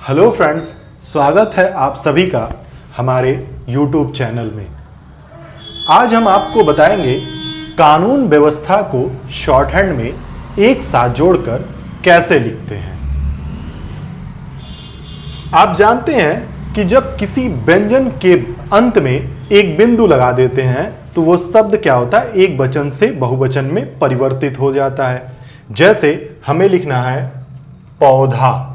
Hello friends, स्वागत है आप सभी का हमारे YouTube चैनल में। आज हम आपको बताएंगे कानून व्यवस्था को शॉर्ट हैंड में एक साथ जोड़कर कैसे लिखते हैं। आप जानते हैं कि जब किसी व्यंजन के अंत में एक बिंदु लगा देते हैं तो वो शब्द क्या होता है, एक वचन से बहुवचन में परिवर्तित हो जाता है। जैसे हमें लिखना है पौधा,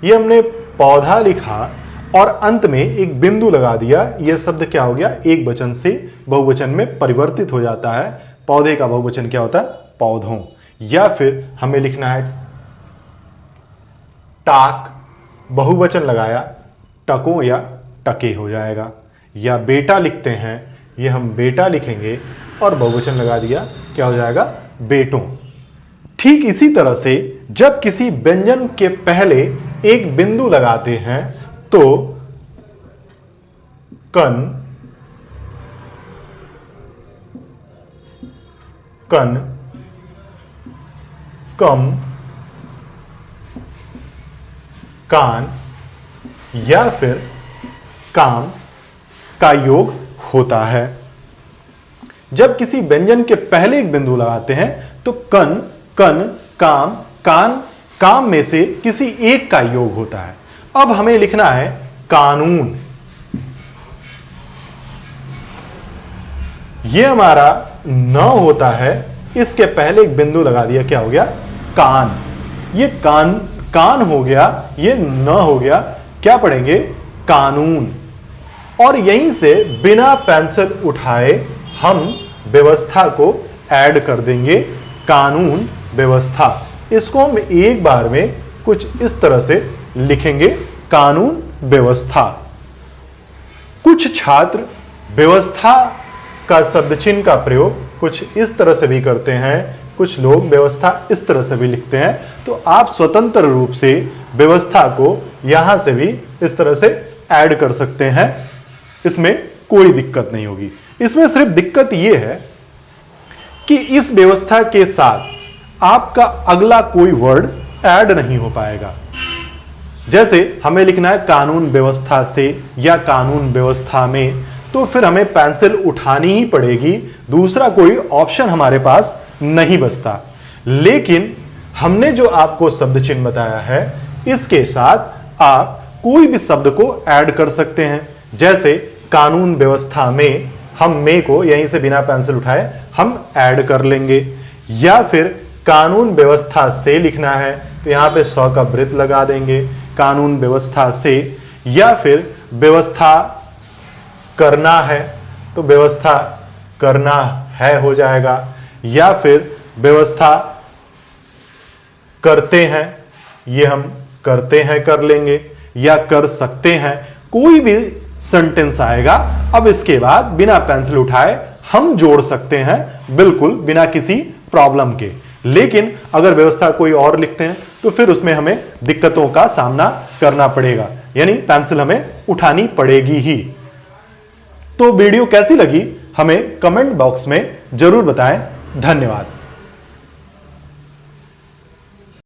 ये हमने पौधा लिखा और अंत में एक बिंदु लगा दिया, यह शब्द क्या हो गया, एक वचन से बहुवचन में परिवर्तित हो जाता है। पौधे का बहुवचन क्या होता है, पौधों। या फिर हमें लिखना है टाक, बहुवचन लगाया, टकों या टके हो जाएगा। या बेटा लिखते हैं, ये हम बेटा लिखेंगे और बहुवचन लगा दिया, क्या हो जाएगा, बेटों। ठीक इसी तरह से जब किसी व्यंजन के पहले एक बिंदु लगाते हैं तो कन, कन, कम, कान या फिर काम का योग होता है। जब किसी व्यंजन के पहले एक बिंदु लगाते हैं तो कन, कन, काम, कान, काम में से किसी एक का योग होता है। अब हमें लिखना है कानून। यह हमारा न होता है, इसके पहले एक बिंदु लगा दिया, क्या हो गया, कान। ये कान, कान हो गया, ये न हो गया, क्या पढ़ेंगे, कानून। और यहीं से बिना पेंसिल उठाए हम व्यवस्था को ऐड कर देंगे, कानून व्यवस्था। इसको हम एक बार में कुछ इस तरह से लिखेंगे, कानून व्यवस्था। कुछ छात्र व्यवस्था का शब्द चिन्ह का प्रयोग कुछ इस तरह से भी करते हैं, कुछ लोग व्यवस्था इस तरह से भी लिखते हैं। तो आप स्वतंत्र रूप से व्यवस्था को यहां से भी इस तरह से ऐड कर सकते हैं, इसमें कोई दिक्कत नहीं होगी। इसमें सिर्फ दिक्कत यह है कि इस व्यवस्था के साथ आपका अगला कोई वर्ड ऐड नहीं हो पाएगा। जैसे हमें लिखना है कानून व्यवस्था से या कानून व्यवस्था में, तो फिर हमें पेंसिल उठानी ही पड़ेगी, दूसरा कोई ऑप्शन हमारे पास नहीं बचता। लेकिन हमने जो आपको शब्द चिन्ह बताया है, इसके साथ आप कोई भी शब्द को ऐड कर सकते हैं। जैसे कानून व्यवस्था में, हम में को यहीं से बिना पेंसिल उठाए हम ऐड कर लेंगे। या फिर कानून व्यवस्था से लिखना है तो यहां पे 100 का वृत्त लगा देंगे, कानून व्यवस्था से। या फिर व्यवस्था करना है तो व्यवस्था करना है हो जाएगा। या फिर व्यवस्था करते हैं, ये हम करते हैं कर लेंगे, या कर सकते हैं, कोई भी सेंटेंस आएगा। अब इसके बाद बिना पेंसिल उठाए हम जोड़ सकते हैं, बिल्कुल बिना किसी प्रॉब्लम के। लेकिन अगर व्यवस्था कोई और लिखते हैं तो फिर उसमें हमें दिक्कतों का सामना करना पड़ेगा, यानी पेंसिल हमें उठानी पड़ेगी ही। तो वीडियो कैसी लगी हमें कमेंट बॉक्स में जरूर बताएं। धन्यवाद।